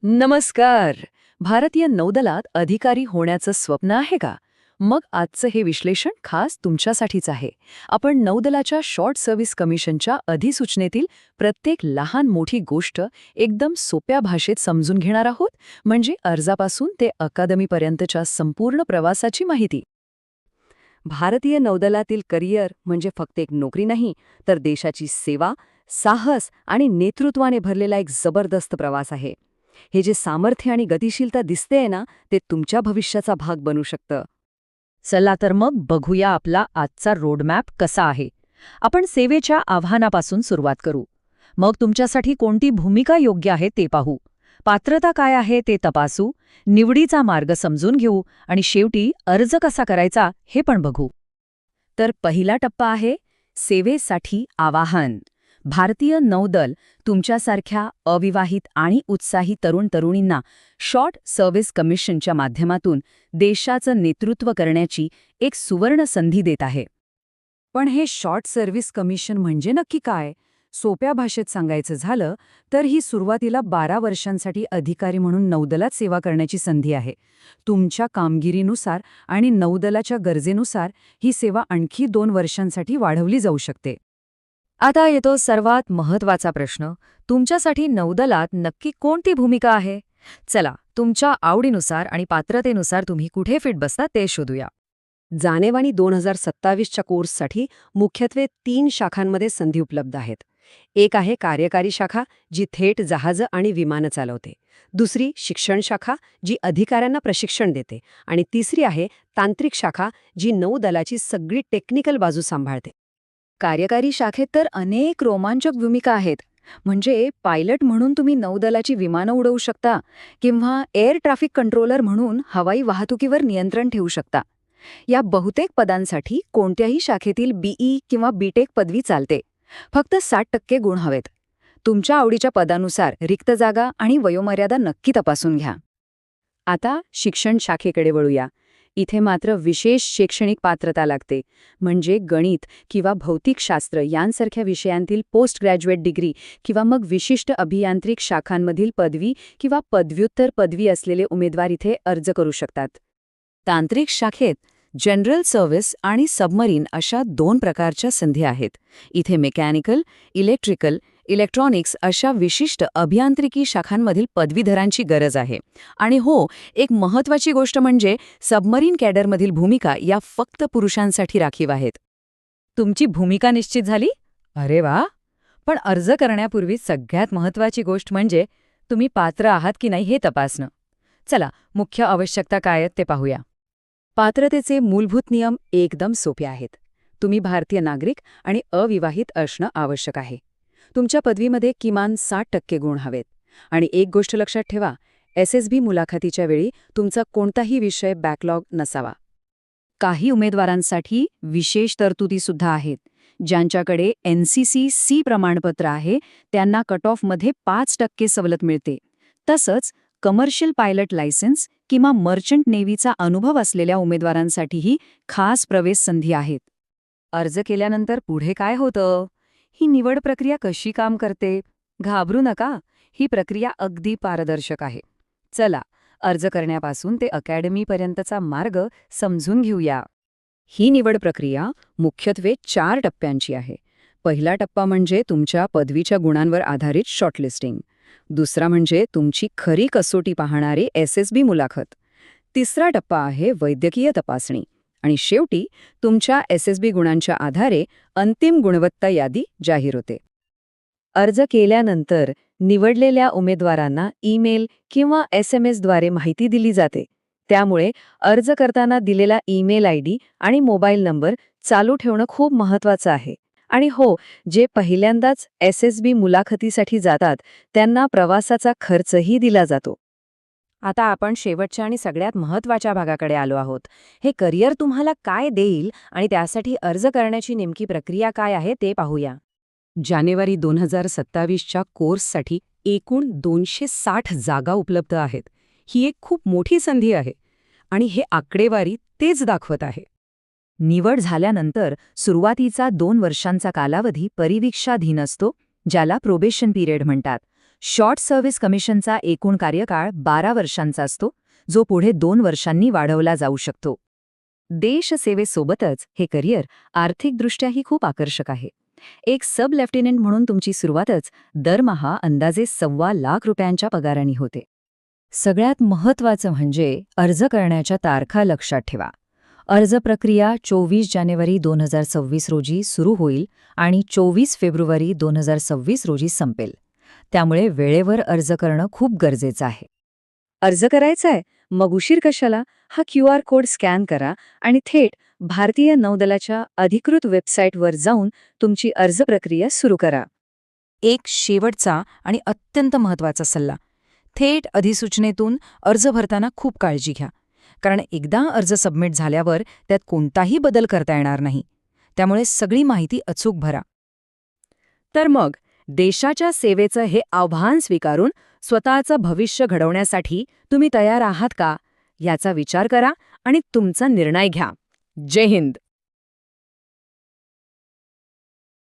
नमस्कार. भारतीय नौदलात अधिकारी होण्याचं स्वप्न आहे का? मग आजचं हे विश्लेषण खास तुमच्यासाठीच आहे. आपण नौदलाच्या शॉर्ट सर्व्हिस कमिशनच्या अधिसूचनेतील प्रत्येक लहान मोठी गोष्ट एकदम सोप्या भाषेत समजून घेणार आहोत, म्हणजे अर्जापासून ते अकादमीपर्यंतच्या संपूर्ण प्रवासाची माहिती. भारतीय नौदलातील करिअर म्हणजे फक्त एक नोकरी नाही, तर देशाची सेवा, साहस आणि नेतृत्वाने भरलेला एक जबरदस्त प्रवास आहे. हे जे सामर्थ्य आणि गतिशीलता दिसतेय ना, ते तुमच्या भविष्याचा भाग बनू शकतं. चला तर मग बघूया आपला आजचा रोडमॅप कसा आहे. आपण सेवेच्या आव्हानापासून सुरुवात करू. मग तुमच्यासाठी कोणती भूमिका योग्य आहे ते पाहू. पात्रता काय आहे ते तपासू, निवडीचा मार्ग समजून घेऊ आणि शेवटी अर्ज कसा करायचा हे पण बघू. तर पहिला टप्पा आहे सेवेसाठी आवाहन. भारतीय नौदल तुमच्यासारख्या अविवाहित आणि उत्साही तरुण-तरुणींना शॉर्ट सर्व्हिस कमिशनच्या माध्यमातून देशाचं नेतृत्व करण्याची एक सुवर्ण संधी देत आहे. पण हे शॉर्ट सर्व्हिस कमिशन म्हणजे नक्की काय? सोप्या भाषेत सांगायचं झालं तर ही सुरुवातीला 12 वर्षांसाठी अधिकारी म्हणून नौदलात सेवा करण्याची संधी आहे. तुमच्या कामगिरीनुसार आणि नौदलाच्या गरजेनुसार ही सेवा आणखी 2 वर्षांसाठी वाढवली जाऊ शकते. आता येतो सर्वात महत्त्वाचा प्रश्न, तुमच्यासाठी नौदलात नक्की कोणती भूमिका आहे? चला, तुमच्या आवडीनुसार आणि पात्रतेनुसार तुम्ही कुठे फिट बसता ते शोधूया. जानेवारी 2027च्या कोर्ससाठी मुख्यत्वे 3 शाखांमध्ये संधी उपलब्ध आहेत. एक आहे कार्यकारी शाखा, जी थेट जहाजं आणि विमानं चालवते. दुसरी शिक्षण शाखा, जी अधिकाऱ्यांना प्रशिक्षण देते. आणि तिसरी आहे तांत्रिक शाखा, जी नौदलाची सगळी टेक्निकल बाजू सांभाळते. कार्यकारी शाखेत तर अनेक रोमांचक भूमिका आहेत. म्हणजे पायलट म्हणून तुम्ही नौदलाची विमानं उडवू शकता किंवा एअर ट्रॅफिक कंट्रोलर म्हणून हवाई वाहतुकीवर नियंत्रण ठेवू शकता. या बहुतेक पदांसाठी कोणत्याही शाखेतील बीई किंवा बीटेक पदवी चालते. फक्त 60% गुण हवेत. तुमच्या आवडीच्या पदानुसार रिक्त जागा आणि वयोमर्यादा नक्की तपासून घ्या. आता शिक्षण शाखेकडे वळूया. इथे मात्र विशेष शैक्षणिक पात्रता लागते. म्हणजे गणित किंवा भौतिकशास्त्र यांसारख्या विषयांतील पोस्ट ग्रॅज्युएट डिग्री किंवा मग विशिष्ट अभियांत्रिक शाखांमधील पदवी किंवा पदव्युत्तर पदवी असलेले उमेदवार इथे अर्ज करू शकतात. तांत्रिक शाखेत जनरल सर्व्हिस आणि सबमरीन अशा 2 प्रकारच्या संधी आहेत. इथे मेकॅनिकल, इलेक्ट्रिकल, इलेक्ट्रॉनिक्स अशा विशिष्ट अभियांत्रिकी शाखांमधील पदवीधरांची गरज आहे. आणि हो, एक महत्त्वाची गोष्ट म्हणजे सबमरीन कॅडरमधील भूमिका या फक्त पुरुषांसाठी राखीव आहेत. तुमची भूमिका निश्चित झाली? अरे वा! पण अर्ज करण्यापूर्वी सगळ्यात महत्त्वाची गोष्ट म्हणजे तुम्ही पात्र आहात की नाही हे तपासणं. चला, मुख्य आवश्यकता काय आहेत ते पाहूया. पात्रतेचे मूलभूत नियम एकदम सोपे आहेत. तुम्ही भारतीय नागरिक आणि अविवाहित असणं आवश्यक आहे. तुमच्या पदवीमध्ये किमान 60% गुण हवेत. आणि एक गोष्ट लक्षात ठेवा, SSB मुलाखतीच्या वेळी तुमचा कोणताही विषय बॅकलॉग नसावा. काही उमेदवारांसाठी विशेष तरतुदीसुद्धा आहेत. ज्यांच्याकडे NCC प्रमाणपत्र आहे त्यांना कट ऑफमध्ये 5% सवलत मिळते. तसंच कमर्शियल पायलट लायसन्स किंवा मर्चंट नेव्हीचा अनुभव असलेल्या उमेदवारांसाठीही खास प्रवेश संधी आहेत. अर्ज केल्यानंतर पुढे काय होतं? ही निवड प्रक्रिया कशी काम करते? घाबरू नका, ही प्रक्रिया अगदी पारदर्शक आहे. चला, अर्ज करण्यापासून ते अकॅडमीपर्यंतचा मार्ग समजून घेऊया. ही निवड प्रक्रिया मुख्यत्वे 4 टप्प्यांची आहे. पहिला टप्पा म्हणजे तुमच्या पदवीच्या गुणांवर आधारित शॉर्टलिस्टिंग. दुसरा म्हणजे तुमची खरी कसोटी पाहणारी SSB मुलाखत. तिसरा टप्पा आहे वैद्यकीय तपासणी. आणि शेवटी तुमच्या SSB गुणांच्या आधारे अंतिम गुणवत्ता यादी जाहीर होते. अर्ज केल्यानंतर निवडलेल्या उमेदवारांना ईमेल किंवा SMS द्वारे माहिती दिली जाते. त्यामुळे अर्ज करताना दिलेला ईमेल ID आणि मोबाईल नंबर चालू ठेवणं खूप महत्त्वाचं आहे. आणि हो, जे पहिल्यांदाच SSB मुलाखतीसाठी जातात त्यांना प्रवासाचा खर्चही दिला जातो. आता आपण शेवटच्या आणि सगळ्यात महत्त्वाच्या भागाकडे आलो आहोत. हे करिअर तुम्हाला काय देईल आणि त्यासाठी अर्ज करण्याची नेमकी प्रक्रिया काय आहे ते पाहूया. जानेवारी 2027च्या कोर्ससाठी एकूण 260 जागा उपलब्ध आहेत. ही एक खूप मोठी संधी आहे. आणि हे आकडेवारी तेच दाखवत आहे. निवड झाल्यानंतर सुरुवातीचा 2 वर्षांचा कालावधी परिवीक्षाधीन असतो, ज्याला प्रोबेशन पिरियड म्हणतात. शॉर्ट सर्व्हिस कमिशनचा एकूण कार्यकाळ 12 वर्षांचा असतो, जो पुढे 2 वर्षांनी वाढवला जाऊ शकतो. देशसेवेसोबतच हे करिअर आर्थिकदृष्ट्याही खूप आकर्षक आहे. एक सब लेफ्टनंट म्हणून तुमची सुरुवातच दरमहा अंदाजे ₹1,25,00,000 पगाराने होते. सगळ्यात महत्त्वाचं म्हणजे अर्ज करण्याच्या तारखा लक्षात ठेवा. अर्ज प्रक्रिया 24 जानेवारी 2026 रोजी सुरू होईल आणि 24 फेब्रुवारी 2026 रोजी संपेल. त्यामुळे वेळेवर अर्ज करणं खूप गरजेचं आहे. अर्ज करायचा आहे? मग उशीर कशाला? हा QR कोड स्कॅन करा आणि थेट भारतीय नौदलाच्या अधिकृत वेबसाईटवर जाऊन तुमची अर्ज प्रक्रिया सुरू करा. एक शेवटचा आणि अत्यंत महत्त्वाचा सल्ला. थेट अधिसूचनेतून अर्ज भरताना खूप काळजी घ्या. कारण एकदा अर्ज सबमिट झाल्यावर त्यात कोणताही बदल करता येणार नाही. त्यामुळे सगळी माहिती अचूक भरा. तर मग देशाच्या सेवेचं हे आव्हान स्वीकारून स्वतःचं भविष्य घडवण्यासाठी तुम्ही तयार आहात का? याचा विचार करा आणि तुमचा निर्णय घ्या. जय हिंद.